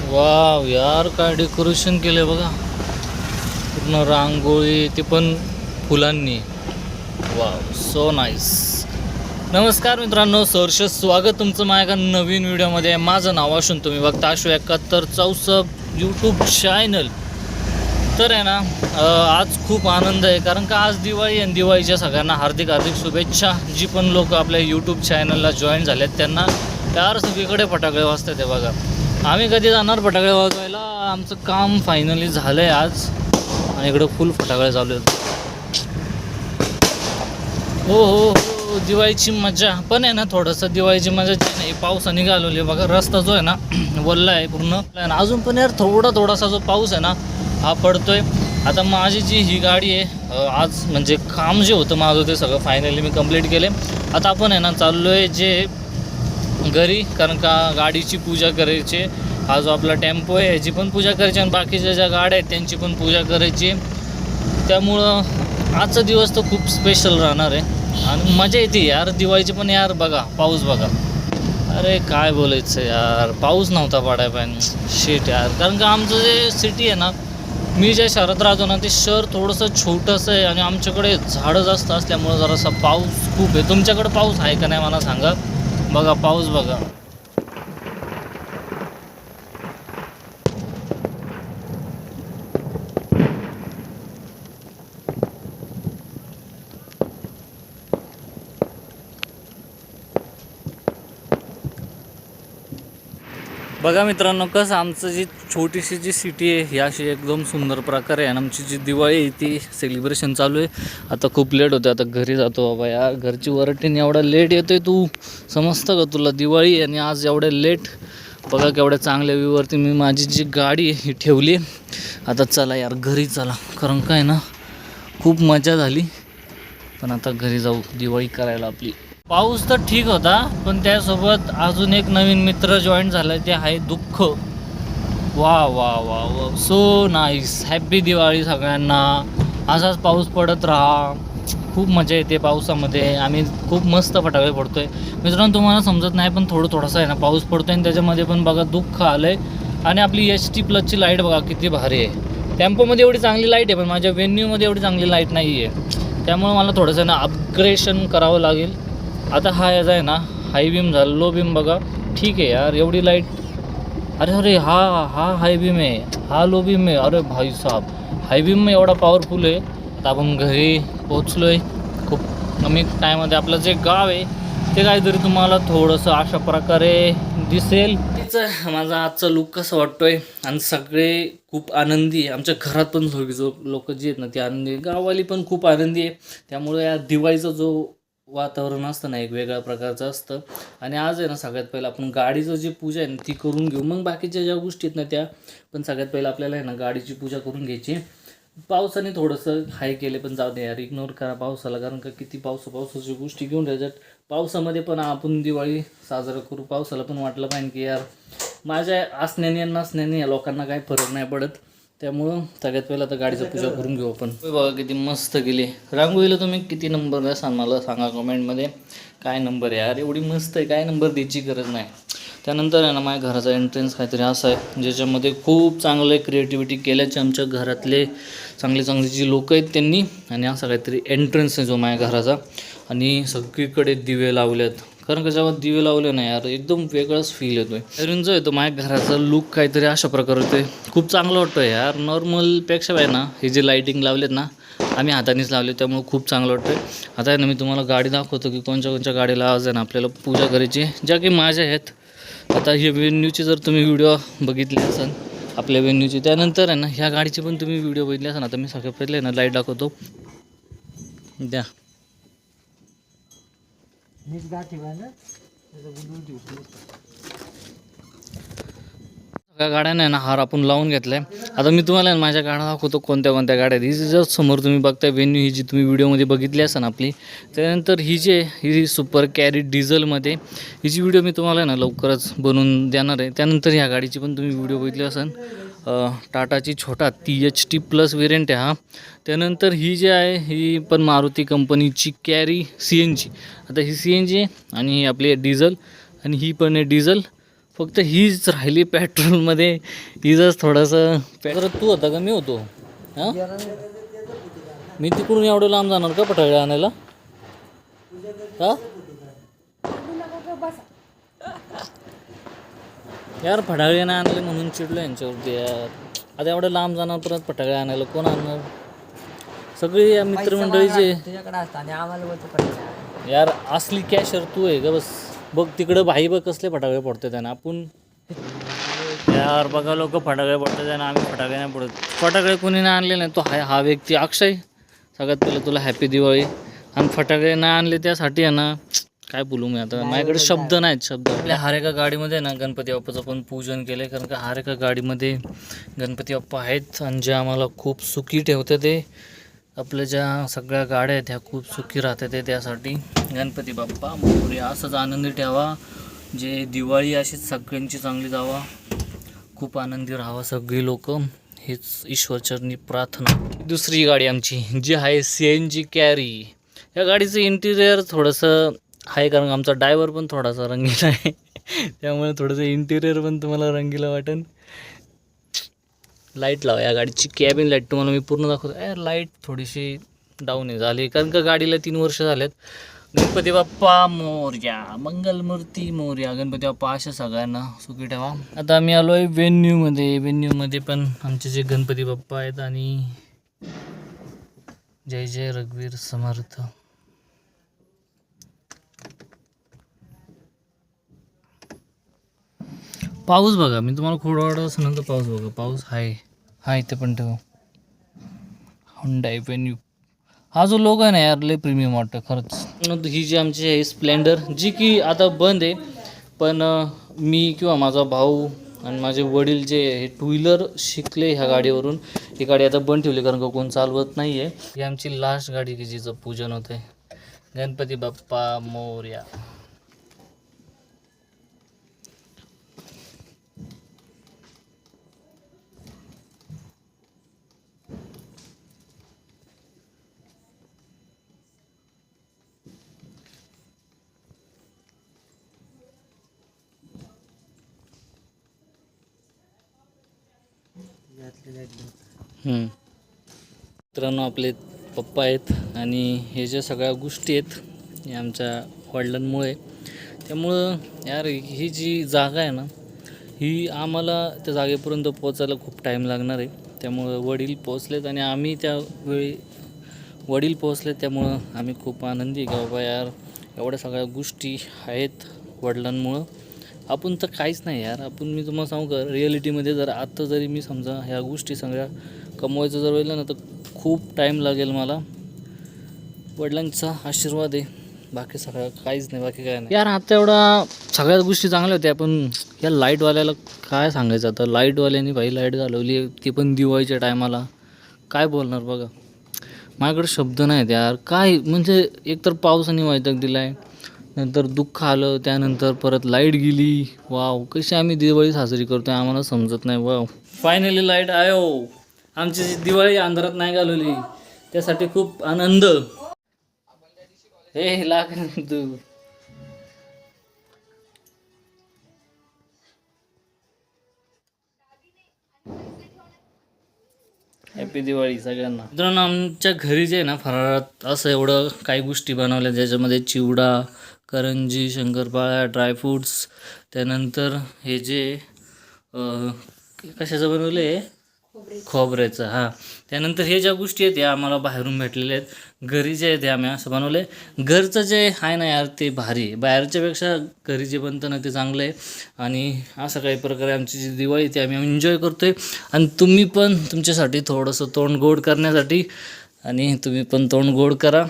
Wow यार, काय decoration केलंय बघा. पूर्ण रांगोळी, ते पण फुलांनी. Wow, so nice. नमस्कार मित्रांनो, सहर्ष स्वागत तुमचं माझ्या नवीन व्हिडिओमध्ये. माझं नाव असून तुम्ही बघता आशु 71 चौसष्ट यूट्यूब चॅनल. तर आहे ना, आज खूप आनंद आहे, कारण का आज दिवाळी आहे. दिवाळीच्या सगळ्यांना हार्दिक हार्दिक शुभेच्छा. जी पण लोक आपल्या यूट्यूब चॅनलला जॉईन झालेत त्यांना यार सगळीकडे फटाके वाजतात ते बघा. आम्ही कधी जाणार फटाके वाजवायला? आमचं काम फायनली झालं आहे आज, आणि इकडं फुल फटाके चालू आहेत. हो हो हो, दिवाळीची मजा पण आहे ना. थोडंसं दिवाळीची मजा जी नाही, पावसाने घालवली बघा. रस्ता जो आहे ना वल्ला आहे पूर्ण. अजून पण यार थोडासा जो पाऊस आहे ना हा पडतोय. आता माझी जी ही गाडी आहे, आज म्हणजे काम जे होतं माझं ते सगळं फायनली मी कंप्लीट केले. आता आपण आहे ना चाललो आहे जे घरी, कारण का गाडीची पूजा करायची. हा जो आपला टेम्पो आहे ह्याची पण पूजा करायची, आणि बाकीच्या ज्या गाड्या आहेत त्यांची पण पूजा करायची. त्यामुळं आजचा दिवस तर खूप स्पेशल राहणार आहे, आणि मजा येते यार दिवाळीची पण. यार बघा पाऊस बघा, अरे काय बोलायचं यार, पाऊस नव्हता पडायला पाहिजे. शेट यार, कारण का आमचं जे सिटी आहे ना, मी ज्या शहरात राहतो ना ते शहर थोडंसं छोटंसं आहे, आणि आमच्याकडे झाडं जास्त असल्यामुळं जरासा पाऊस खूप आहे. तुमच्याकडे पाऊस आहे का नाही मला सांगा. बघा पाऊस बघा. बघा मित्रांनो, कसं आमचं जी छोटीशी जी सिटी आहे ही अशी एकदम सुंदर प्रकारे आहे, आणि आमची जी दिवाळी आहे ती सेलिब्रेशन चालू आहे. आता खूप लेट होते, आता घरी जातो बाबा. यार घरची वरटीने एवढा लेट येतो आहे, तू समजतं का? तुला दिवाळी आहे आणि आज एवढ्या लेट. बघा केवढ्या चांगल्या व्ह्यूवरती मी माझी जी गाडी आहे ही ठेवली. आता चला यार घरी चला, कारण काय ना खूप मजा झाली, पण आता घरी जाऊ दिवाळी करायला आपली. पाऊस तर ठीक होता, पण त्यासोबत अजून एक नवीन मित्र जॉईन झाला, ते आहे दुःख. वा वा वा वा, सो नाईस. हॅप्पी दिवाळी सगळ्यांना. असाच पाऊस पडत राहा, खूप मजा येते पावसामध्ये. आम्ही खूप मस्त फटाके फोडतोय मित्रांनो. तुम्हाला समजत नाही, पण थोडासा आहे ना पाऊस पडतोय, आणि त्याच्यामध्ये पण बघा दुःख आलं आहे. आणि आपली HP+ लाईट बघा किती भारी आहे. टेम्पोमध्ये एवढी चांगली लाईट आहे, पण माझ्या वेन्यूमध्ये एवढी चांगली लाईट नाही आहे. त्यामुळे मला थोडंसं ना अपग्रेडेशन करावं लागेल. आता हा याचा आहे ना हाय बीम झाला, लो बीम बघा. ठीक आहे यार, एवढी लाईट. अरे अरे हा हा हाय बीम आहे, हा लो बीम आहे. अरे भाई साहब, हाय बीम एवढा पॉवरफुल आहे. आता आपण घरी पोचलो आहे खूप कमी टायमध्ये. आपलं जे गाव आहे ते काहीतरी तुम्हाला थोडंसं अशा प्रकारे दिसेल. माझा आजचा लुक कसं वाटतोय, आणि सगळे खूप आनंदी आहे. आमच्या घरात पण सगळे लोक जी आहेत ना ती आनंदी आहे, गाववाली पण खूप आनंदी आहे. त्यामुळे या दिवाळीचा जो वातावरण असतं ना एक वेगळ्या प्रकारचं असतं. आणि आज आहे ना सगळ्यात पहिलं आपण गाडीचं जी पूजा आहे ना ती करून घेऊ, मग बाकीच्या ज्या गोष्टी आहेत ना त्या. पण सगळ्यात पहिलं आपल्याला आहे ना गाडीची पूजा करून घ्यायची. पावसाने थोडंसं हाय केले, पण जाऊ दे यार, इग्नोर करा पावसाला, कारण का किती पावसाची गोष्टी घेऊन राहायच्यात. पावसामध्ये पण आपण दिवाळी साजरा करू. पावसाला पण वाटलं पाहिजे की यार माझ्या असण्याने नसण्याने या लोकांना काही फरक नाही पडत. त्यामुळं सगळ्यात पहिलं आता गाडीचं पूजा करून घेऊ आपण. बघा किती मस्त गेली रांगोळीला. तुम्ही किती नंबर द्या सांग, मला सांगा कमेंटमध्ये काय नंबर आहे यार. एवढी मस्त आहे, काय नंबर द्यायची गरज नाही. त्यानंतर आहे ना माझ्या घराचा एंट्रन्स काहीतरी असं आहे ज्याच्यामध्ये खूप चांगले क्रिएटिव्हिटी केल्याचे आमच्या घरातले चांगले जी लोक आहेत त्यांनी. आणि असा काहीतरी एंट्रन्स आहे जो माझ्या घराचा, आणि सगळीकडे दिवे लावलेत. कारण का जेव्हा दिवे लावले ना यार एकदम वेगळाच फील येतो आहे. अजून जो आहे तो माझ्या घराचा लुक काहीतरी अशा प्रकारे होते, खूप चांगलं वाटतं यार. नॉर्मलपेक्षा आहे ना हे जे लाईटिंग लावलेत ना आम्ही हातानेच लावले, त्यामुळे खूप चांगलं वाटतं आहे. आता आहे ना मी तुम्हाला गाडी दाखवतो की कोणत्या गाडीला आज आहे ना आपल्याला पूजा करायची, ज्या की माझ्या आहेत. आता ही वेन्यूची जर तुम्ही व्हिडिओ बघितली असेल आपल्या वेन्यूची, त्यानंतर आहे ना ह्या गाडीची पण तुम्ही व्हिडिओ बघितली असेल. आता मी सगळ्यात पहिले आहे ना लाईट दाखवतो द्या. सगळ्या गाड्यांना आहे ना हार आपण लावून घेतलाय. आता मी तुम्हाला माझ्या गाड्या दाखवतो कोणत्या गाड्या आहेत. ही जस्ट समोर तुम्ही बघताय वेन्यू, ही जी तुम्ही व्हिडिओमध्ये बघितली असेल आपली. त्यानंतर ही सुपर कॅरी डिझेलमध्ये हिची व्हिडिओ मी तुम्हाला ना लवकरच बनवून देणार आहे. त्यानंतर ह्या गाडीची पण तुम्ही व्हिडिओ बघितली असेल. टाटाची छोटा THT+ वेरियंट आहे हा. त्यानंतर ही जी आहे ही पण मारुती कंपनीची कॅरी CNG. आता ही CNG आहे, आणि ही आपली डिझेल, आणि ही पण आहे डिझेल. फक्त हीच राहिली पेट्रोलमध्ये, हीच थोडंसं तू होता का मी होतो हां? मी तिकडून एवढं लांब जाणार का पटाळे आणायला हा? यार फटाळे नाही आणले म्हणून चिडलो यांच्यावरती यार. आता एवढं लांब जाणार परत फटाळे आणायला कोण आणणार? सगळी या मित्रमंडळीचे तुझ्याकडे असतं आणि आम्हाला बोलतो पडतं. यार असली कॅशर तू आहे का बस. बघ तिकडं भाई बघ कसले फटाके पडते त्यांना आपण यार बघा लोक फटाके पडतात त्यांना आम्ही फटाके नाही पडत. फटाके कोणी नाही आणले नाही तो हा व्यक्ती अक्षय सगळ्यात पहिलं तुला हॅपी दिवाळी. आणि फटाके नाही आणले त्यासाठी आहे ना काय बोलू मी आता माझ्याकडे शब्द नाहीत शब्द. आपल्या हर एका गाडीमध्ये ना गणपती बाप्पाचं पण पूजन केलं आहे कारण का हर एका गाडीमध्ये गणपती बाप्पा आहेत आणि जे आम्हाला खूप सुखी ठेवते ते आपल्या ज्या सगळ्या गाड्या आहेत ह्या खूप सुखी राहतात ते त्यासाठी गणपती बाप्पा मोरया असंच आनंदी ठेवा. जे दिवाळी अशीच सगळ्यांची चांगली जावा खूप आनंदी राहावा सगळी लोक हेच ईश्वरचरणी प्रार्थना. दुसरी गाडी आमची जी आहे CNG कॅरी. या गाडीचं इंटिरियर थोडंसं आहे कारण आमचा ड्रायव्हर पण थोडासा रंगीला आहे त्यामुळे थोडंसं इंटिरियर पण तुम्हाला रंगीला वाटेल. लाईट लावा या गाडीची कॅबिन लाईट तुम्हाला मी पूर्ण दाखवतो. यार लाईट थोडीशी डाऊन झाली कारण का गाडीला 3 वर्ष झालेत. गणपती बाप्पा मोरया मंगलमूर्ती मोरया गणपती बाप्पा अशा सगळ्यांना सुखी ठेवा. आता आम्ही आलो आहे व्हेन्यूमध्ये पण आमचे जे गणपती बाप्पा आहेत आणि जय जय रघुवीर समर्थ. पाऊस बघा मी तुम्हाला खूप आवडत नंतर पाऊस बघा पाऊस आहे इथे पण ठेवा. हुंडाई व्हेन्यू हा जो लोगो आहे ना यार लय प्रीमियम वाटतं खरंच. ही जी आमची आहे स्प्लेंडर जी की आता बंद आहे पण मी किंवा माझा भाऊ आणि माझे वडील जे हे 2 व्हीलर शिकले ह्या गाडीवरून. ही गाडी आता बंद ठेवली कारण का कोण चालवत नाही आहे. ही आमची लास्ट गाडी की जिचं पूजन होतं आहे. गणपती बाप्पा मोरया. मित्रांनो आपले पप्पा आहेत आणि हे ज्या सगळ्या गोष्टी आहेत हे आमच्या वडिलांमुळे. त्यामुळं यार ही जी जागा आहे ना ही आम्हाला त्या जागेपर्यंत पोचायला खूप टाईम लागणार आहे. त्यामुळं वडील पोचलेत आणि आम्ही त्यावेळी वडील पोचले त्यामुळं आम्ही खूप आनंदी आहे की बाबा यार एवढ्या सगळ्या गोष्टी आहेत वडिलांमुळं. आपण तर काहीच नाही यार. आपण मी तुम्हाला सांगू का रिॲलिटीमध्ये जर आत्ता जरी मी समजा ह्या गोष्टी सगळ्या कमवायचं जर वेळेला ना तर खूप टाईम लागेल मला. वडिलांचा आशीर्वाद आहे बाकी सगळं काहीच नाही बाकी काय नाही यार. आता एवढा सगळ्याच गोष्टी चांगल्या होत्या पण या लाईटवाल्याला काय सांगायचं आता. लाईटवाल्याने भाई लाईट घालवली ती पण दिवाळीच्या टायमाला. काय बोलणार बघा माझ्याकडे शब्द नाहीत यार. काय म्हणजे एकतर पावसाने वैताग दिला आहे नंतर दुःख आलं त्यानंतर परत लाईट गेली. वाव कशी आम्ही दिवाळी साजरी करतोय आम्हाला समजत नाही. वाव फायनली लाईट आयो. आमची जी दिवाळी अंधारात नाही घालवली त्यासाठी खूप आनंद. हे लाग तू हॅपी दिवाळी सगळ्यांना. मित्रांनो आमच्या घरी जे आहे ना फराळात असं एवढं काही गोष्टी बनवल्या ज्याच्यामध्ये चिवडा करंजी शंकरपाळ्या ड्रायफ्रूट्स त्यानंतर हे जे कशाचं बनवलं आहे खोबऱ्याचं हां. त्यानंतर हे ज्या गोष्टी आहेत या आम्हाला बाहेरून भेटलेल्या आहेत. घरी जे आहेत ते आम्ही असं बनवलं आहे. घरचं जे आहे ना यार ते भारी आहे. बाहेरच्यापेक्षा घरी जे बनतं ना ते चांगलं आहे. आणि असं काही प्रकारे आमची जी दिवाळी ती आम्ही एन्जॉय करतो आहे. आणि तुम्ही पण तुमच्यासाठी थोडंसं तोंड गोड करण्यासाठी आणि तुम्ही पण तोंड गोड करा.